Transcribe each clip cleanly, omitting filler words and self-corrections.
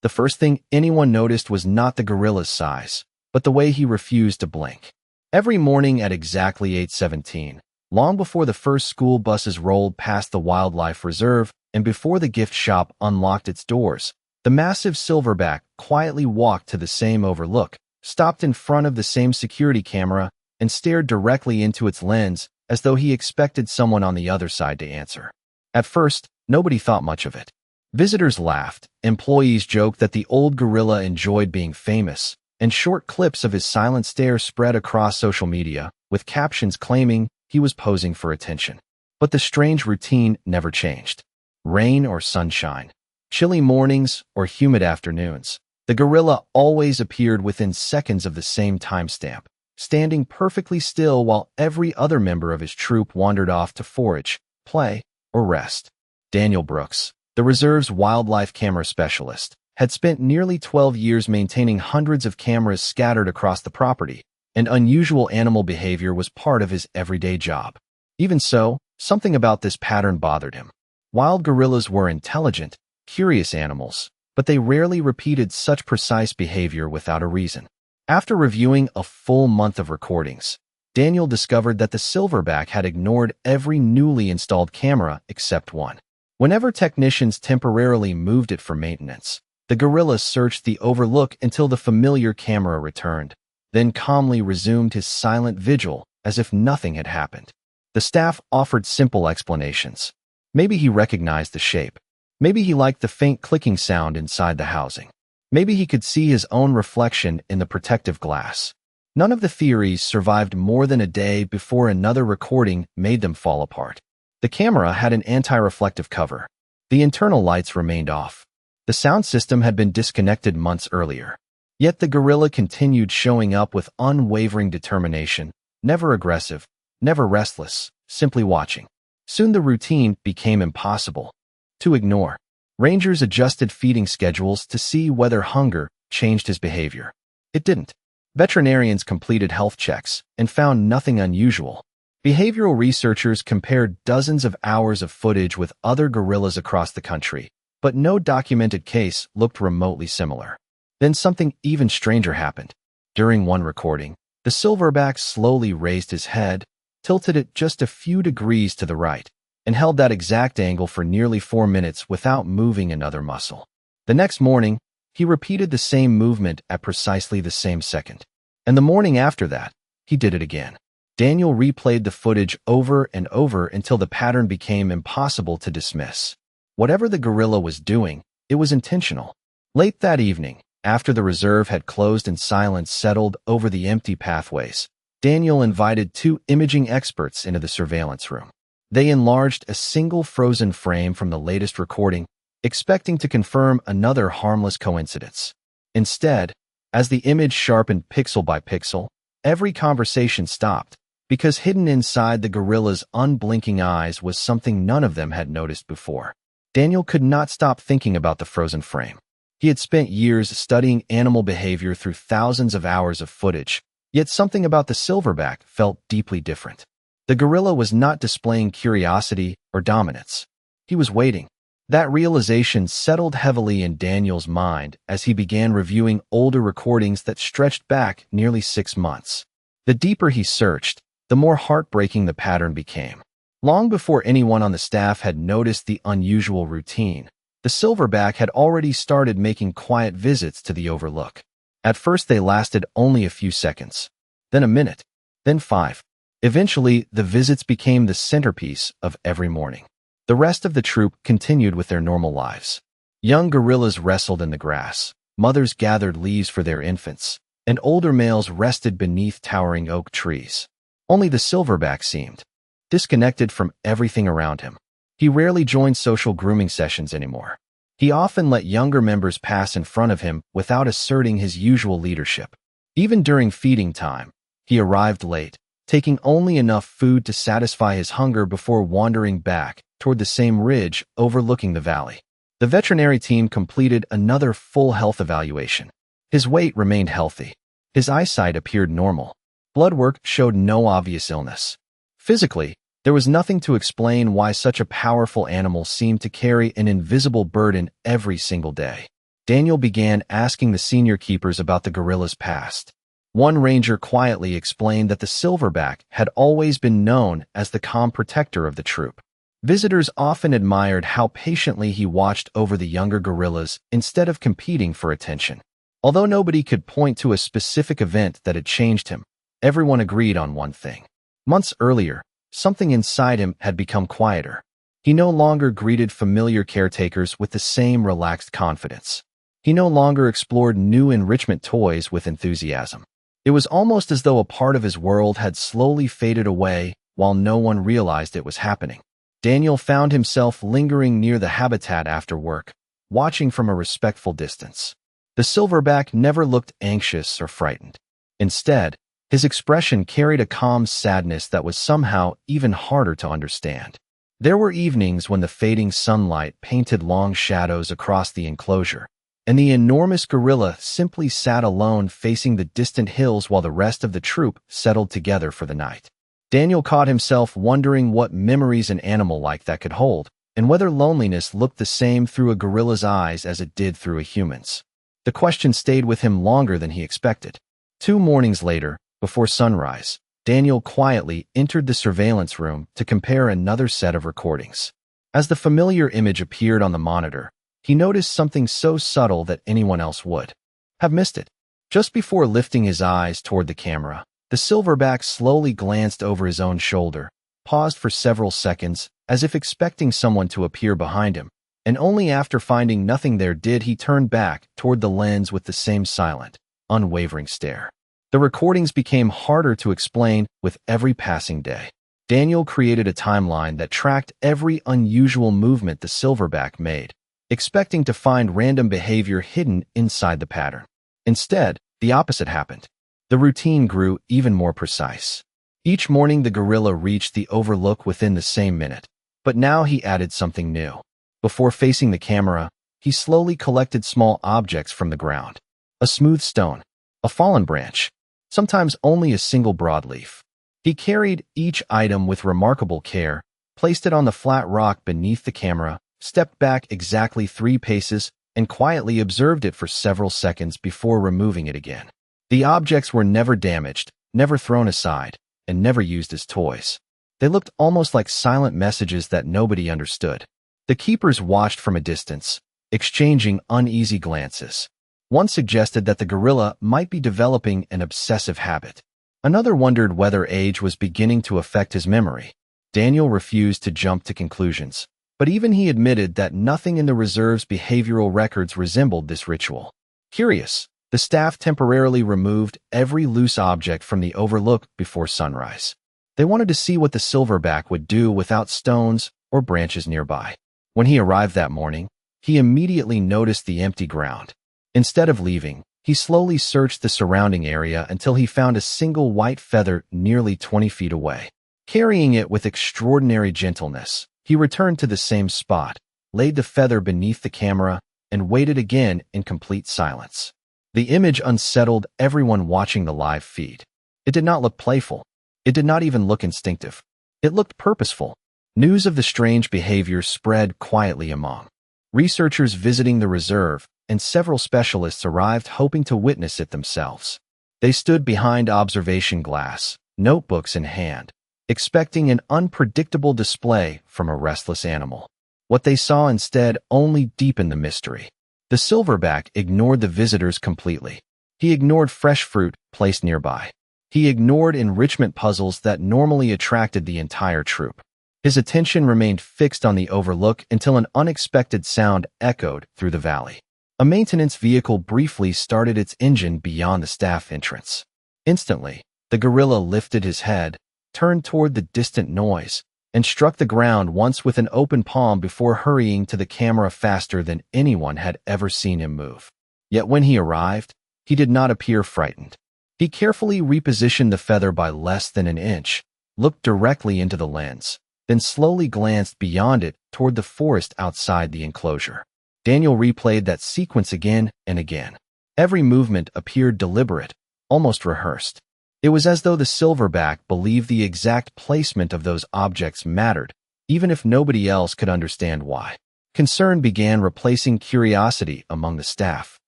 The first thing anyone noticed was not the gorilla's size, but the way he refused to blink. Every morning at exactly 8:17, long before the first school buses rolled past the wildlife reserve and before the gift shop unlocked its doors, the massive silverback quietly walked to the same overlook, stopped in front of the same security camera, and stared directly into its lens as though he expected someone on the other side to answer. At first, nobody thought much of it. Visitors laughed, employees joked that the old gorilla enjoyed being famous, and short clips of his silent stare spread across social media, with captions claiming he was posing for attention. But the strange routine never changed. Rain or sunshine, chilly mornings or humid afternoons, the gorilla always appeared within seconds of the same timestamp, standing perfectly still while every other member of his troop wandered off to forage, play, or rest. Daniel Brooks, the reserve's wildlife camera specialist, had spent nearly 12 years maintaining hundreds of cameras scattered across the property, and unusual animal behavior was part of his everyday job. Even so, something about this pattern bothered him. Wild gorillas were intelligent, curious animals, but they rarely repeated such precise behavior without a reason. After reviewing a full month of recordings, Daniel discovered that the silverback had ignored every newly installed camera except one. Whenever technicians temporarily moved it for maintenance, the gorilla searched the overlook until the familiar camera returned, then calmly resumed his silent vigil as if nothing had happened. The staff offered simple explanations. Maybe he recognized the shape. Maybe he liked the faint clicking sound inside the housing. Maybe he could see his own reflection in the protective glass. None of the theories survived more than a day before another recording made them fall apart. The camera had an anti-reflective cover. The internal lights remained off. The sound system had been disconnected months earlier. Yet the gorilla continued showing up with unwavering determination, never aggressive, never restless, simply watching. Soon the routine became impossible to ignore. Rangers adjusted feeding schedules to see whether hunger changed his behavior. It didn't. Veterinarians completed health checks and found nothing unusual. Behavioral researchers compared dozens of hours of footage with other gorillas across the country, but no documented case looked remotely similar. Then something even stranger happened. During one recording, the silverback slowly raised his head, tilted it just a few degrees to the right, and held that exact angle for nearly 4 minutes without moving another muscle. The next morning, he repeated the same movement at precisely the same second. And the morning after that, he did it again. Daniel replayed the footage over and over until the pattern became impossible to dismiss. Whatever the gorilla was doing, it was intentional. Late that evening, after the reserve had closed and silence settled over the empty pathways, Daniel invited 2 imaging experts into the surveillance room. They enlarged a single frozen frame from the latest recording, expecting to confirm another harmless coincidence. Instead, as the image sharpened pixel by pixel, every conversation stopped, because hidden inside the gorilla's unblinking eyes was something none of them had noticed before. Daniel could not stop thinking about the frozen frame. He had spent years studying animal behavior through thousands of hours of footage, yet something about the silverback felt deeply different. The gorilla was not displaying curiosity or dominance. He was waiting. That realization settled heavily in Daniel's mind as he began reviewing older recordings that stretched back nearly 6 months. The deeper he searched, the more heartbreaking the pattern became. Long before anyone on the staff had noticed the unusual routine, the silverback had already started making quiet visits to the overlook. At first they lasted only a few seconds, then a minute, then 5. Eventually, the visits became the centerpiece of every morning. The rest of the troop continued with their normal lives. Young gorillas wrestled in the grass, mothers gathered leaves for their infants, and older males rested beneath towering oak trees. Only the silverback seemed disconnected from everything around him. He rarely joined social grooming sessions anymore. He often let younger members pass in front of him without asserting his usual leadership. Even during feeding time, he arrived late, taking only enough food to satisfy his hunger before wandering back toward the same ridge overlooking the valley. The veterinary team completed another full health evaluation. His weight remained healthy. His eyesight appeared normal. Blood work showed no obvious illness. Physically, there was nothing to explain why such a powerful animal seemed to carry an invisible burden every single day. Daniel began asking the senior keepers about the gorilla's past. One ranger quietly explained that the silverback had always been known as the calm protector of the troop. Visitors often admired how patiently he watched over the younger gorillas instead of competing for attention. Although nobody could point to a specific event that had changed him, everyone agreed on one thing. Months earlier, something inside him had become quieter. He no longer greeted familiar caretakers with the same relaxed confidence. He no longer explored new enrichment toys with enthusiasm. It was almost as though a part of his world had slowly faded away while no one realized it was happening. Daniel found himself lingering near the habitat after work, watching from a respectful distance. The silverback never looked anxious or frightened. Instead, his expression carried a calm sadness that was somehow even harder to understand. There were evenings when the fading sunlight painted long shadows across the enclosure, and the enormous gorilla simply sat alone facing the distant hills while the rest of the troop settled together for the night. Daniel caught himself wondering what memories an animal like that could hold, and whether loneliness looked the same through a gorilla's eyes as it did through a human's. The question stayed with him longer than he expected. 2 mornings later, before sunrise, Daniel quietly entered the surveillance room to compare another set of recordings. As the familiar image appeared on the monitor, he noticed something so subtle that anyone else would have missed it. Just before lifting his eyes toward the camera, the silverback slowly glanced over his own shoulder, paused for several seconds, as if expecting someone to appear behind him, and only after finding nothing there did he turn back toward the lens with the same silent, unwavering stare. The recordings became harder to explain with every passing day. Daniel created a timeline that tracked every unusual movement the silverback made, expecting to find random behavior hidden inside the pattern. Instead, the opposite happened. The routine grew even more precise. Each morning the gorilla reached the overlook within the same minute, but now he added something new. Before facing the camera, he slowly collected small objects from the ground. A smooth stone, a fallen branch, sometimes only a single broadleaf. He carried each item with remarkable care, placed it on the flat rock beneath the camera, stepped back exactly 3 paces, and quietly observed it for several seconds before removing it again. The objects were never damaged, never thrown aside, and never used as toys. They looked almost like silent messages that nobody understood. The keepers watched from a distance, exchanging uneasy glances. One suggested that the gorilla might be developing an obsessive habit. Another wondered whether age was beginning to affect his memory. Daniel refused to jump to conclusions, but even he admitted that nothing in the reserve's behavioral records resembled this ritual. Curious, the staff temporarily removed every loose object from the overlook before sunrise. They wanted to see what the silverback would do without stones or branches nearby. When he arrived that morning, he immediately noticed the empty ground. Instead of leaving, he slowly searched the surrounding area until he found a single white feather nearly 20 feet away. Carrying it with extraordinary gentleness, he returned to the same spot, laid the feather beneath the camera, and waited again in complete silence. The image unsettled everyone watching the live feed. It did not look playful. It did not even look instinctive. It looked purposeful. News of the strange behavior spread quietly among researchers visiting the reserve, and several specialists arrived hoping to witness it themselves. They stood behind observation glass, notebooks in hand, expecting an unpredictable display from a restless animal. What they saw instead only deepened the mystery. The silverback ignored the visitors completely. He ignored fresh fruit placed nearby. He ignored enrichment puzzles that normally attracted the entire troop. His attention remained fixed on the overlook until an unexpected sound echoed through the valley. A maintenance vehicle briefly started its engine beyond the staff entrance. Instantly, the gorilla lifted his head, turned toward the distant noise, and struck the ground once with an open palm before hurrying to the camera faster than anyone had ever seen him move. Yet when he arrived, he did not appear frightened. He carefully repositioned the feather by less than an inch, looked directly into the lens, then slowly glanced beyond it toward the forest outside the enclosure. Daniel replayed that sequence again and again. Every movement appeared deliberate, almost rehearsed. It was as though the silverback believed the exact placement of those objects mattered, even if nobody else could understand why. Concern began replacing curiosity among the staff.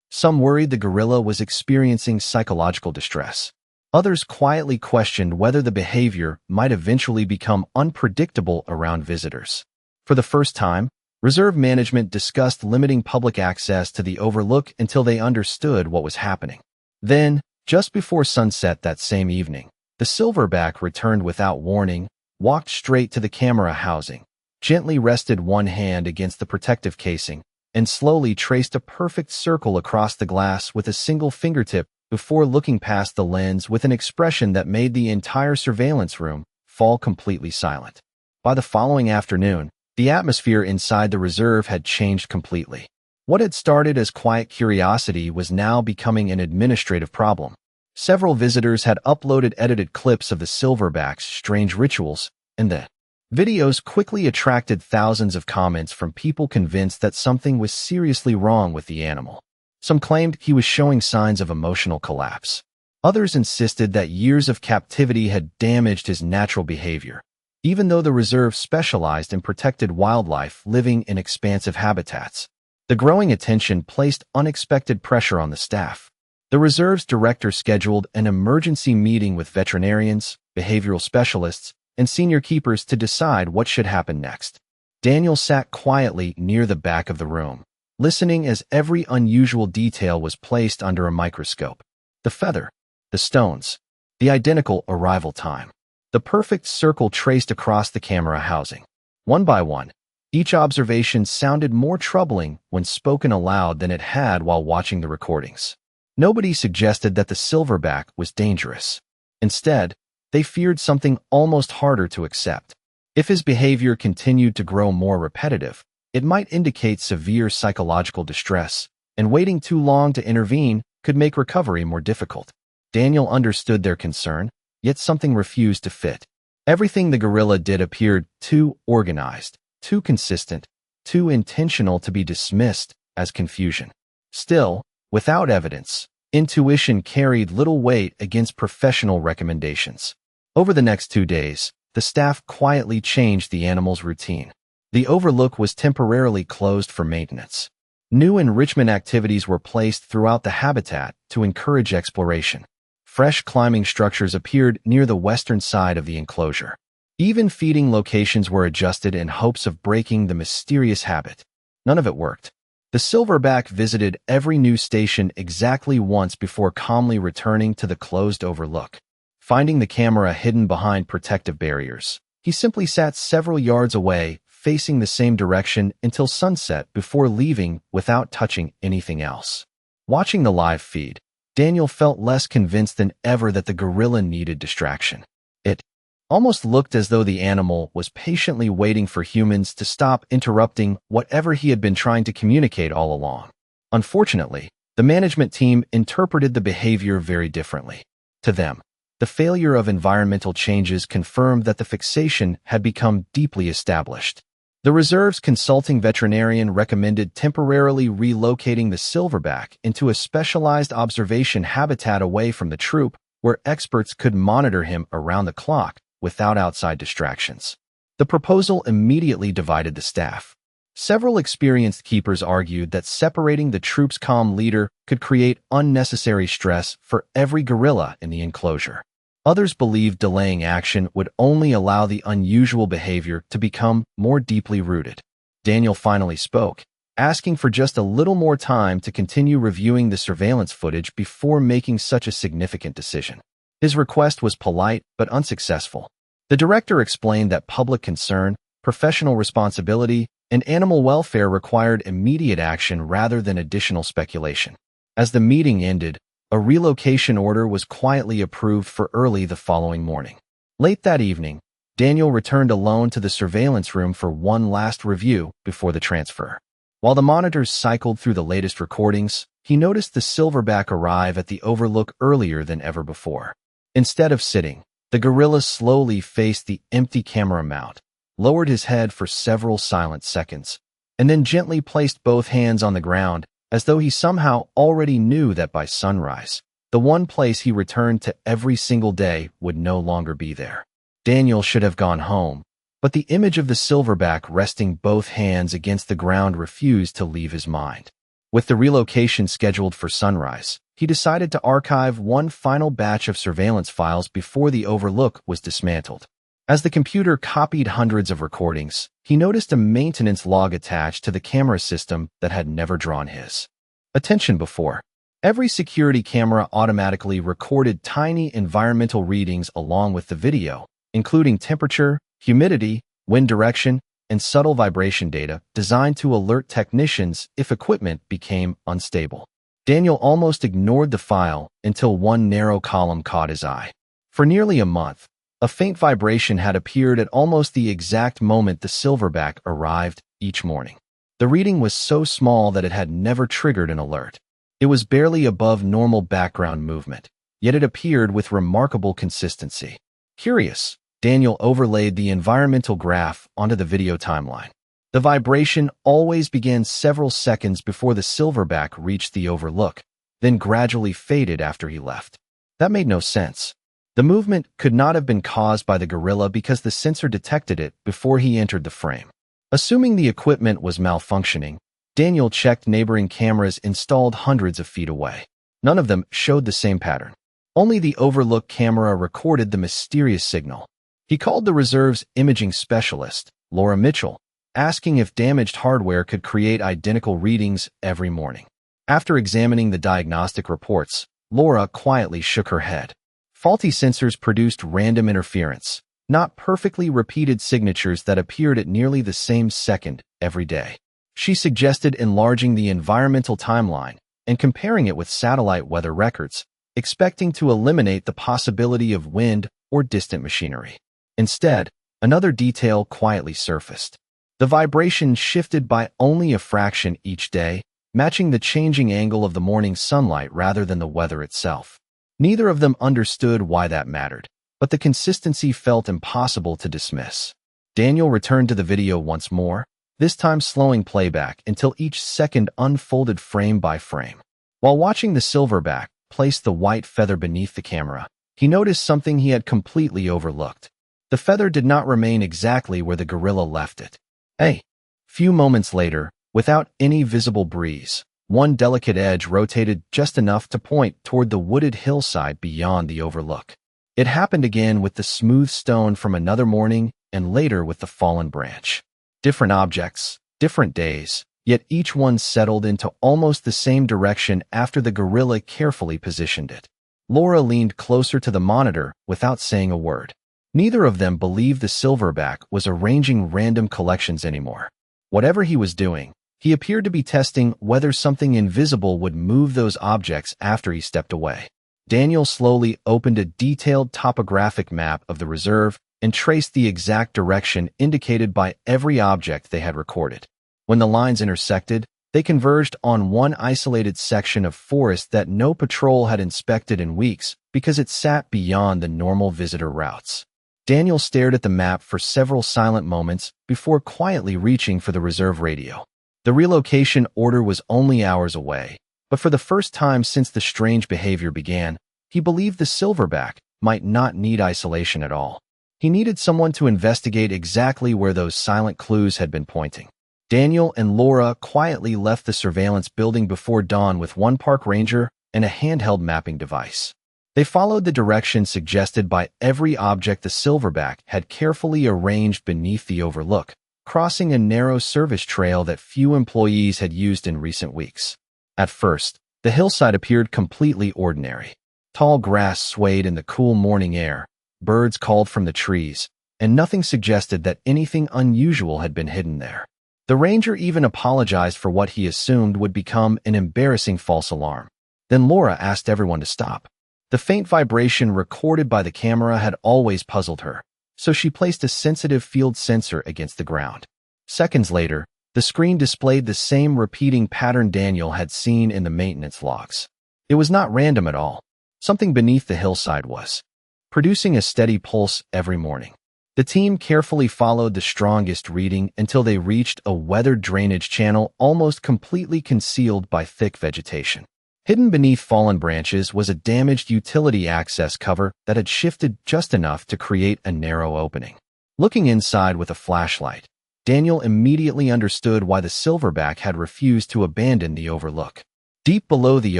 Some worried the gorilla was experiencing psychological distress. Others quietly questioned whether the behavior might eventually become unpredictable around visitors. For the first time, reserve management discussed limiting public access to the overlook until they understood what was happening. Then, just before sunset that same evening, the silverback returned without warning, walked straight to the camera housing, gently rested one hand against the protective casing, and slowly traced a perfect circle across the glass with a single fingertip before looking past the lens with an expression that made the entire surveillance room fall completely silent. By the following afternoon, the atmosphere inside the reserve had changed completely. What had started as quiet curiosity was now becoming an administrative problem. Several visitors had uploaded edited clips of the silverback's strange rituals, and the videos quickly attracted thousands of comments from people convinced that something was seriously wrong with the animal. Some claimed he was showing signs of emotional collapse. Others insisted that years of captivity had damaged his natural behavior, even though the reserve specialized in protected wildlife living in expansive habitats. The growing attention placed unexpected pressure on the staff. The reserve's director scheduled an emergency meeting with veterinarians, behavioral specialists, and senior keepers to decide what should happen next. Daniel sat quietly near the back of the room, listening as every unusual detail was placed under a microscope. The feather, the stones, the identical arrival time, the perfect circle traced across the camera housing. One by one, each observation sounded more troubling when spoken aloud than it had while watching the recordings. Nobody suggested that the silverback was dangerous. Instead, they feared something almost harder to accept. If his behavior continued to grow more repetitive, it might indicate severe psychological distress, and waiting too long to intervene could make recovery more difficult. Daniel understood their concern, yet something refused to fit. Everything the gorilla did appeared too organized, too consistent, too intentional to be dismissed as confusion. Still, without evidence, intuition carried little weight against professional recommendations. Over the next 2 days, the staff quietly changed the animal's routine. The overlook was temporarily closed for maintenance. New enrichment activities were placed throughout the habitat to encourage exploration. Fresh climbing structures appeared near the western side of the enclosure. Even feeding locations were adjusted in hopes of breaking the mysterious habit. None of it worked. The silverback visited every new station exactly once before calmly returning to the closed overlook. Finding the camera hidden behind protective barriers, he simply sat several yards away, facing the same direction until sunset before leaving without touching anything else. Watching the live feed, Daniel felt less convinced than ever that the gorilla needed distraction. It almost looked as though the animal was patiently waiting for humans to stop interrupting whatever he had been trying to communicate all along. Unfortunately, the management team interpreted the behavior very differently. To them, the failure of environmental changes confirmed that the fixation had become deeply established. The reserve's consulting veterinarian recommended temporarily relocating the silverback into a specialized observation habitat away from the troop, where experts could monitor him around the clock without outside distractions. The proposal immediately divided the staff. Several experienced keepers argued that separating the troop's calm leader could create unnecessary stress for every gorilla in the enclosure. Others believed delaying action would only allow the unusual behavior to become more deeply rooted. Daniel finally spoke, asking for just a little more time to continue reviewing the surveillance footage before making such a significant decision. His request was polite but unsuccessful. The director explained that public concern, professional responsibility, and animal welfare required immediate action rather than additional speculation. As the meeting ended, a relocation order was quietly approved for early the following morning. Late that evening, Daniel returned alone to the surveillance room for one last review before the transfer. While the monitors cycled through the latest recordings, he noticed the silverback arrive at the overlook earlier than ever before. Instead of sitting, the gorilla slowly faced the empty camera mount, lowered his head for several silent seconds, and then gently placed both hands on the ground, as though he somehow already knew that by sunrise, the one place he returned to every single day would no longer be there. Daniel should have gone home, But the image of the silverback resting both hands against the ground refused to leave his mind. With the relocation scheduled for sunrise, he decided to archive one final batch of surveillance files before the overlook was dismantled. As the computer copied hundreds of recordings, he noticed a maintenance log attached to the camera system that had never drawn his attention before. Every security camera automatically recorded tiny environmental readings along with the video, including temperature, humidity, wind direction, and subtle vibration data designed to alert technicians if equipment became unstable. Daniel almost ignored the file until one narrow column caught his eye. For nearly a month, a faint vibration had appeared at almost the exact moment the silverback arrived each morning. The reading was so small that it had never triggered an alert. It was barely above normal background movement, yet it appeared with remarkable consistency. Curious, Daniel overlaid the environmental graph onto the video timeline. The vibration always began several seconds before the silverback reached the overlook, then gradually faded after he left. That made no sense. The movement could not have been caused by the gorilla because the sensor detected it before he entered the frame. Assuming the equipment was malfunctioning, Daniel checked neighboring cameras installed hundreds of feet away. None of them showed the same pattern. Only the overlook camera recorded the mysterious signal. He called the reserve's imaging specialist, Laura Mitchell, asking if damaged hardware could create identical readings every morning. After examining the diagnostic reports, Laura quietly shook her head. Faulty sensors produced random interference, not perfectly repeated signatures that appeared at nearly the same second every day. She suggested enlarging the environmental timeline and comparing it with satellite weather records, expecting to eliminate the possibility of wind or distant machinery. Instead, another detail quietly surfaced. The vibration shifted by only a fraction each day, matching the changing angle of the morning sunlight rather than the weather itself. Neither of them understood why that mattered, but the consistency felt impossible to dismiss. Daniel returned to the video once more, this time slowing playback until each second unfolded frame by frame. While watching the silverback place the white feather beneath the camera, he noticed something he had completely overlooked. The feather did not remain exactly where the gorilla left it. A few moments later, without any visible breeze, one delicate edge rotated just enough to point toward the wooded hillside beyond the overlook. It happened again with the smooth stone from another morning and later with the fallen branch. Different objects, different days, yet each one settled into almost the same direction after the gorilla carefully positioned it. Laura leaned closer to the monitor without saying a word. Neither of them believed the silverback was arranging random collections anymore. Whatever he was doing, he appeared to be testing whether something invisible would move those objects after he stepped away. Daniel slowly opened a detailed topographic map of the reserve and traced the exact direction indicated by every object they had recorded. When the lines intersected, they converged on one isolated section of forest that no patrol had inspected in weeks because it sat beyond the normal visitor routes. Daniel stared at the map for several silent moments before quietly reaching for the reserve radio. The relocation order was only hours away, but for the first time since the strange behavior began, he believed the silverback might not need isolation at all. He needed someone to investigate exactly where those silent clues had been pointing. Daniel and Laura quietly left the surveillance building before dawn with one park ranger and a handheld mapping device. They followed the direction suggested by every object the silverback had carefully arranged beneath the overlook, crossing a narrow service trail that few employees had used in recent weeks. At first, the hillside appeared completely ordinary. Tall grass swayed in the cool morning air, birds called from the trees, and nothing suggested that anything unusual had been hidden there. The ranger even apologized for what he assumed would become an embarrassing false alarm. Then Laura asked everyone to stop. The faint vibration recorded by the camera had always puzzled her, so she placed a sensitive field sensor against the ground. Seconds later, the screen displayed the same repeating pattern Daniel had seen in the maintenance logs. It was not random at all. Something beneath the hillside was producing a steady pulse every morning. The team carefully followed the strongest reading until they reached a weathered drainage channel almost completely concealed by thick vegetation. Hidden beneath fallen branches was a damaged utility access cover that had shifted just enough to create a narrow opening. Looking inside with a flashlight, Daniel immediately understood why the silverback had refused to abandon the overlook. Deep below the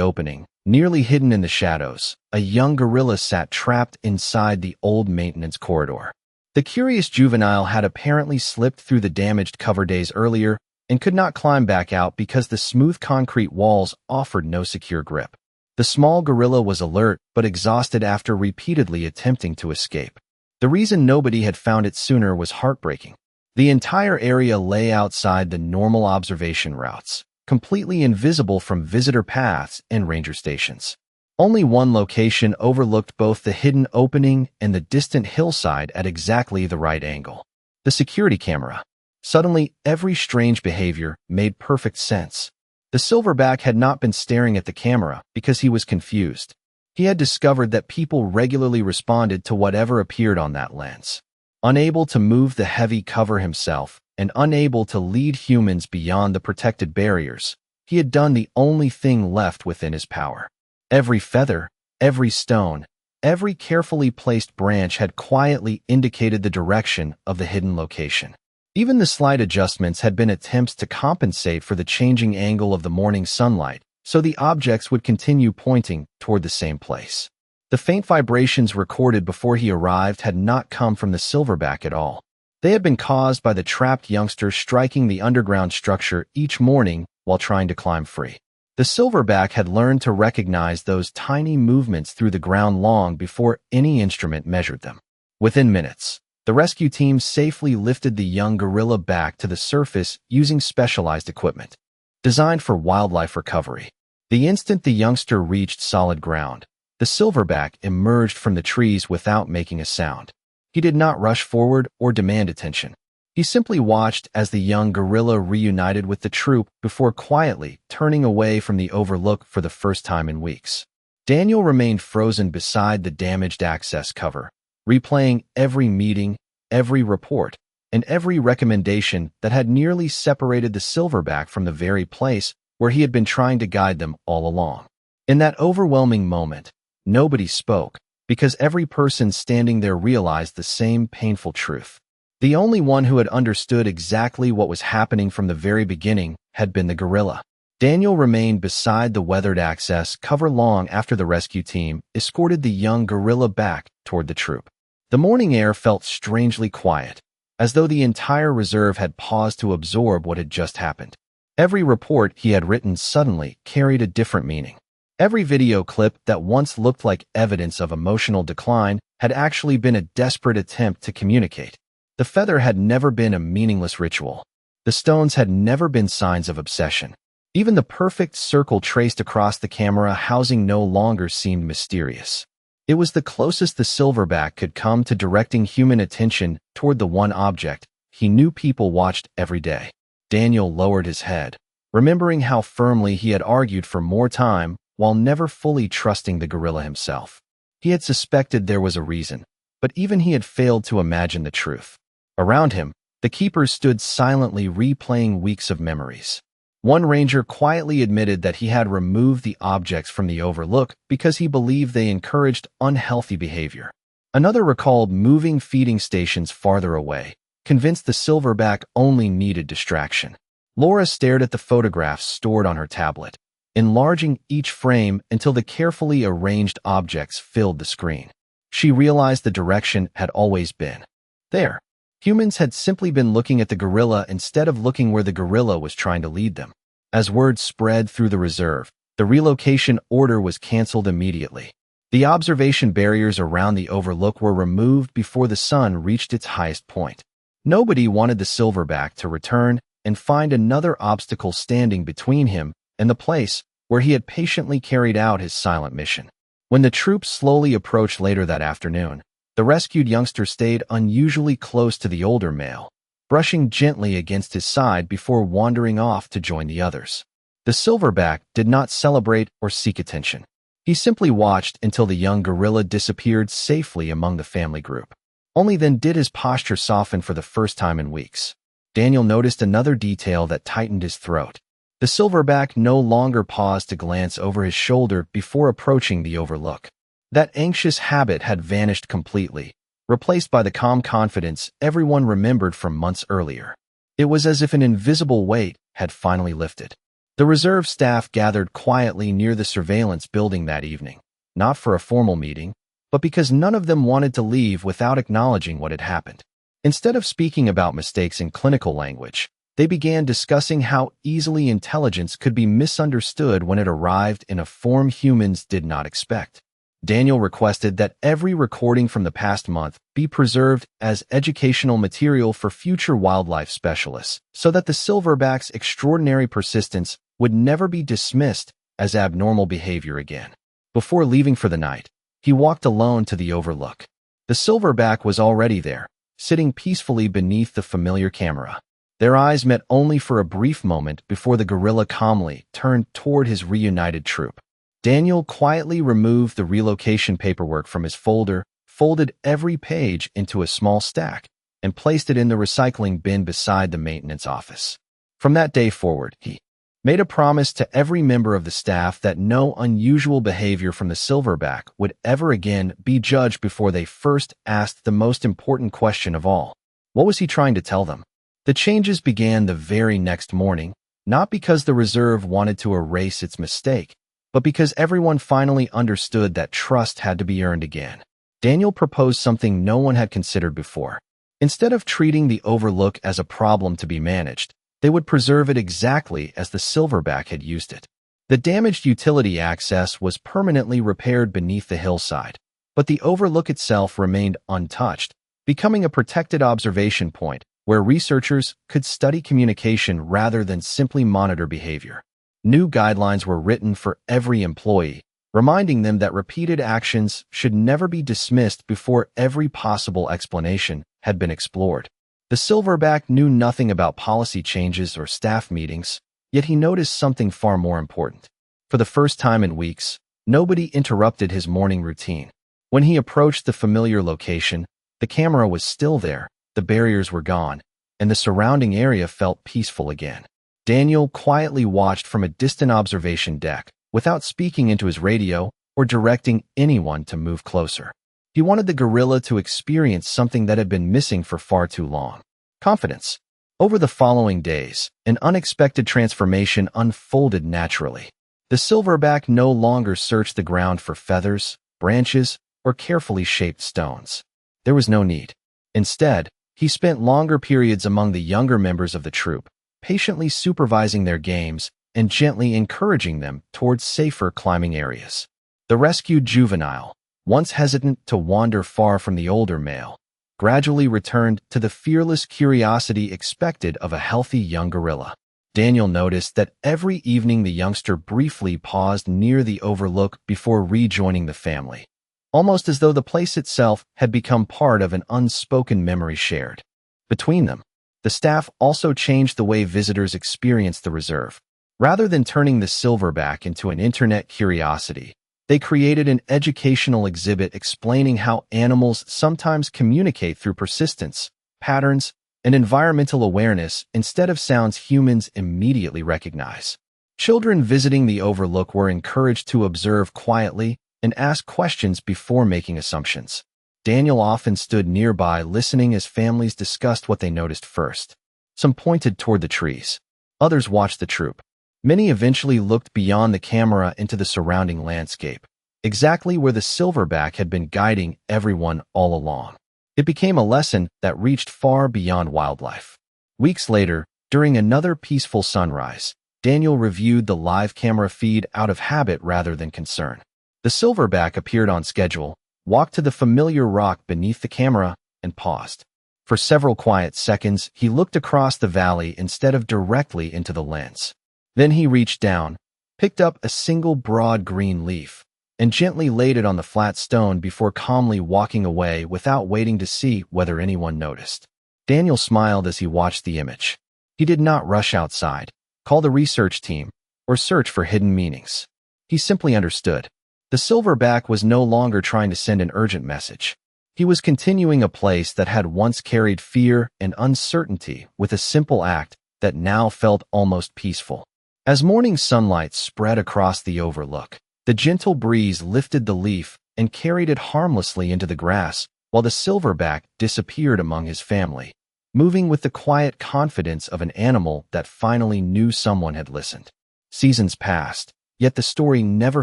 opening, nearly hidden in the shadows, a young gorilla sat trapped inside the old maintenance corridor. The curious juvenile had apparently slipped through the damaged cover days earlier and could not climb back out because the smooth concrete walls offered no secure grip. The small gorilla was alert but exhausted after repeatedly attempting to escape. The reason nobody had found it sooner was heartbreaking. The entire area lay outside the normal observation routes, completely invisible from visitor paths and ranger stations. Only one location overlooked both the hidden opening and the distant hillside at exactly the right angle. The security camera. Suddenly, every strange behavior made perfect sense. The silverback had not been staring at the camera because he was confused. He had discovered that people regularly responded to whatever appeared on that lens. Unable to move the heavy cover himself and unable to lead humans beyond the protected barriers, he had done the only thing left within his power. Every feather, every stone, every carefully placed branch had quietly indicated the direction of the hidden location. Even the slight adjustments had been attempts to compensate for the changing angle of the morning sunlight, so the objects would continue pointing toward the same place. The faint vibrations recorded before he arrived had not come from the silverback at all. They had been caused by the trapped youngster striking the underground structure each morning while trying to climb free. The silverback had learned to recognize those tiny movements through the ground long before any instrument measured them. Within minutes, the rescue team safely lifted the young gorilla back to the surface using specialized equipment designed for wildlife recovery. The instant the youngster reached solid ground, the silverback emerged from the trees without making a sound. He did not rush forward or demand attention. He simply watched as the young gorilla reunited with the troop before quietly turning away from the overlook for the first time in weeks. Daniel remained frozen beside the damaged access cover, replaying every meeting, every report, and every recommendation that had nearly separated the silverback from the very place where he had been trying to guide them all along. In that overwhelming moment, nobody spoke, because every person standing there realized the same painful truth. The only one who had understood exactly what was happening from the very beginning had been the gorilla. Daniel remained beside the weathered access cover long after the rescue team escorted the young gorilla back toward the troop. The morning air felt strangely quiet, as though the entire reserve had paused to absorb what had just happened. Every report he had written suddenly carried a different meaning. Every video clip that once looked like evidence of emotional decline had actually been a desperate attempt to communicate. The feather had never been a meaningless ritual. The stones had never been signs of obsession. Even the perfect circle traced across the camera housing no longer seemed mysterious. It was the closest the silverback could come to directing human attention toward the one object he knew people watched every day. Daniel lowered his head, remembering how firmly he had argued for more time while never fully trusting the gorilla himself. He had suspected there was a reason, but even he had failed to imagine the truth. Around him, the keepers stood silently replaying weeks of memories. One ranger quietly admitted that he had removed the objects from the overlook because he believed they encouraged unhealthy behavior. Another recalled moving feeding stations farther away, convinced the silverback only needed distraction. Laura stared at the photographs stored on her tablet, enlarging each frame until the carefully arranged objects filled the screen. She realized the direction had always been there. Humans had simply been looking at the gorilla instead of looking where the gorilla was trying to lead them. As word spread through the reserve, the relocation order was canceled immediately. The observation barriers around the overlook were removed before the sun reached its highest point. Nobody wanted the silverback to return and find another obstacle standing between him and the place where he had patiently carried out his silent mission. When the troops slowly approached later that afternoon, the rescued youngster stayed unusually close to the older male, brushing gently against his side before wandering off to join the others. The silverback did not celebrate or seek attention. He simply watched until the young gorilla disappeared safely among the family group. Only then did his posture soften for the first time in weeks. Daniel noticed another detail that tightened his throat. The silverback no longer paused to glance over his shoulder before approaching the overlook. That anxious habit had vanished completely, replaced by the calm confidence everyone remembered from months earlier. It was as if an invisible weight had finally lifted. The reserve staff gathered quietly near the surveillance building that evening, not for a formal meeting, but because none of them wanted to leave without acknowledging what had happened. Instead of speaking about mistakes in clinical language, they began discussing how easily intelligence could be misunderstood when it arrived in a form humans did not expect. Daniel requested that every recording from the past month be preserved as educational material for future wildlife specialists, so that the silverback's extraordinary persistence would never be dismissed as abnormal behavior again. Before leaving for the night, he walked alone to the overlook. The silverback was already there, sitting peacefully beneath the familiar camera. Their eyes met only for a brief moment before the gorilla calmly turned toward his reunited troop. Daniel quietly removed the relocation paperwork from his folder, folded every page into a small stack, and placed it in the recycling bin beside the maintenance office. From that day forward, he made a promise to every member of the staff that no unusual behavior from the silverback would ever again be judged before they first asked the most important question of all. What was he trying to tell them? The changes began the very next morning, not because the reserve wanted to erase its mistake, but because everyone finally understood that trust had to be earned again. Daniel proposed something no one had considered before. Instead of treating the overlook as a problem to be managed, they would preserve it exactly as the silverback had used it. The damaged utility access was permanently repaired beneath the hillside, but the overlook itself remained untouched, becoming a protected observation point where researchers could study communication rather than simply monitor behavior. New guidelines were written for every employee, reminding them that repeated actions should never be dismissed before every possible explanation had been explored. The silverback knew nothing about policy changes or staff meetings, yet he noticed something far more important. For the first time in weeks, nobody interrupted his morning routine. When he approached the familiar location, the camera was still there, the barriers were gone, and the surrounding area felt peaceful again. Daniel quietly watched from a distant observation deck, without speaking into his radio or directing anyone to move closer. He wanted the gorilla to experience something that had been missing for far too long: confidence. Over the following days, an unexpected transformation unfolded naturally. The silverback no longer searched the ground for feathers, branches, or carefully shaped stones. There was no need. Instead, he spent longer periods among the younger members of the troop, patiently supervising their games and gently encouraging them towards safer climbing areas. The rescued juvenile, once hesitant to wander far from the older male, gradually returned to the fearless curiosity expected of a healthy young gorilla. Daniel noticed that every evening the youngster briefly paused near the overlook before rejoining the family, almost as though the place itself had become part of an unspoken memory shared between them. The staff also changed the way visitors experienced the reserve. Rather than turning the silverback into an internet curiosity, they created an educational exhibit explaining how animals sometimes communicate through persistence, patterns, and environmental awareness instead of sounds humans immediately recognize. Children visiting the overlook were encouraged to observe quietly and ask questions before making assumptions. Daniel often stood nearby listening as families discussed what they noticed first. Some pointed toward the trees. Others watched the troop. Many eventually looked beyond the camera into the surrounding landscape, exactly where the silverback had been guiding everyone all along. It became a lesson that reached far beyond wildlife. Weeks later, during another peaceful sunrise, Daniel reviewed the live camera feed out of habit rather than concern. The silverback appeared on schedule, walked to the familiar rock beneath the camera, and paused. For several quiet seconds, he looked across the valley instead of directly into the lens. Then he reached down, picked up a single broad green leaf, and gently laid it on the flat stone before calmly walking away without waiting to see whether anyone noticed. Daniel smiled as he watched the image. He did not rush outside, call the research team, or search for hidden meanings. He simply understood. The silverback was no longer trying to send an urgent message. He was continuing a place that had once carried fear and uncertainty with a simple act that now felt almost peaceful. As morning sunlight spread across the overlook, the gentle breeze lifted the leaf and carried it harmlessly into the grass while the silverback disappeared among his family, moving with the quiet confidence of an animal that finally knew someone had listened. Seasons passed, yet the story never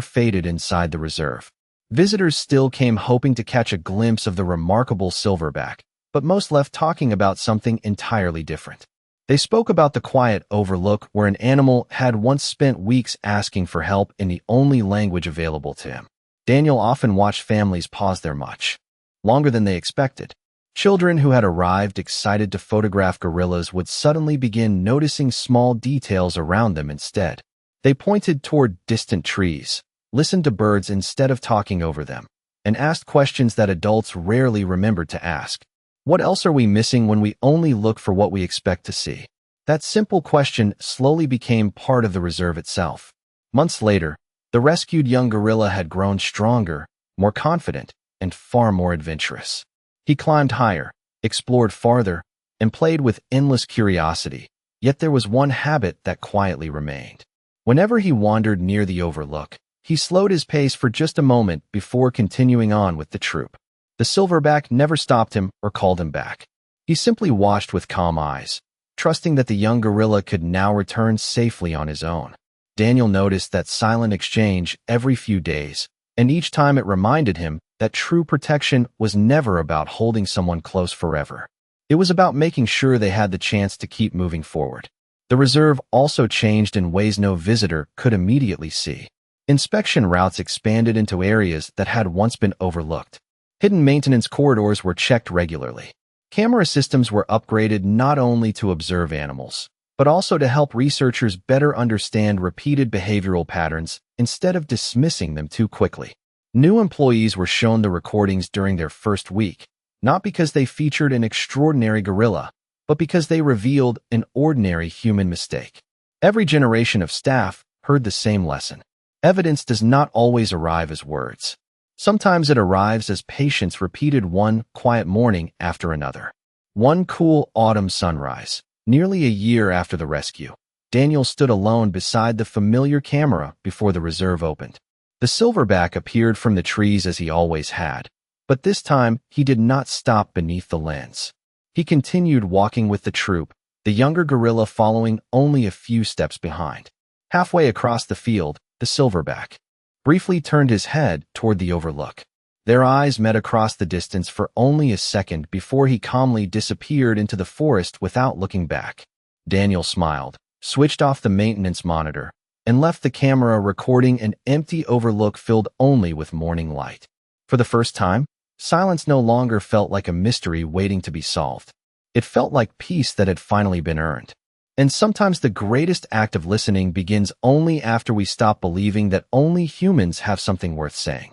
faded inside the reserve. Visitors still came hoping to catch a glimpse of the remarkable silverback, but most left talking about something entirely different. They spoke about the quiet overlook where an animal had once spent weeks asking for help in the only language available to him. Daniel often watched families pause there much longer than they expected. Children who had arrived excited to photograph gorillas would suddenly begin noticing small details around them instead. They pointed toward distant trees, listened to birds instead of talking over them, and asked questions that adults rarely remembered to ask. What else are we missing when we only look for what we expect to see? That simple question slowly became part of the reserve itself. Months later, the rescued young gorilla had grown stronger, more confident, and far more adventurous. He climbed higher, explored farther, and played with endless curiosity, yet there was one habit that quietly remained. Whenever he wandered near the overlook, he slowed his pace for just a moment before continuing on with the troop. The silverback never stopped him or called him back. He simply watched with calm eyes, trusting that the young gorilla could now return safely on his own. Daniel noticed that silent exchange every few days, and each time it reminded him that true protection was never about holding someone close forever. It was about making sure they had the chance to keep moving forward. The reserve also changed in ways no visitor could immediately see. Inspection routes expanded into areas that had once been overlooked. Hidden maintenance corridors were checked regularly. Camera systems were upgraded not only to observe animals, but also to help researchers better understand repeated behavioral patterns instead of dismissing them too quickly. New employees were shown the recordings during their first week, not because they featured an extraordinary gorilla, but because they revealed an ordinary human mistake. Every generation of staff heard the same lesson. Evidence does not always arrive as words. Sometimes it arrives as patients repeated one quiet morning after another. One cool autumn sunrise, nearly a year after the rescue, Daniel stood alone beside the familiar camera before the reserve opened. The silverback appeared from the trees as he always had, but this time he did not stop beneath the lens. He continued walking with the troop, the younger gorilla following only a few steps behind. Halfway across the field, the silverback briefly turned his head toward the overlook. Their eyes met across the distance for only a second before he calmly disappeared into the forest without looking back. Daniel smiled, switched off the maintenance monitor, and left the camera recording an empty overlook filled only with morning light. For the first time, silence no longer felt like a mystery waiting to be solved. It felt like peace that had finally been earned. And sometimes the greatest act of listening begins only after we stop believing that only humans have something worth saying.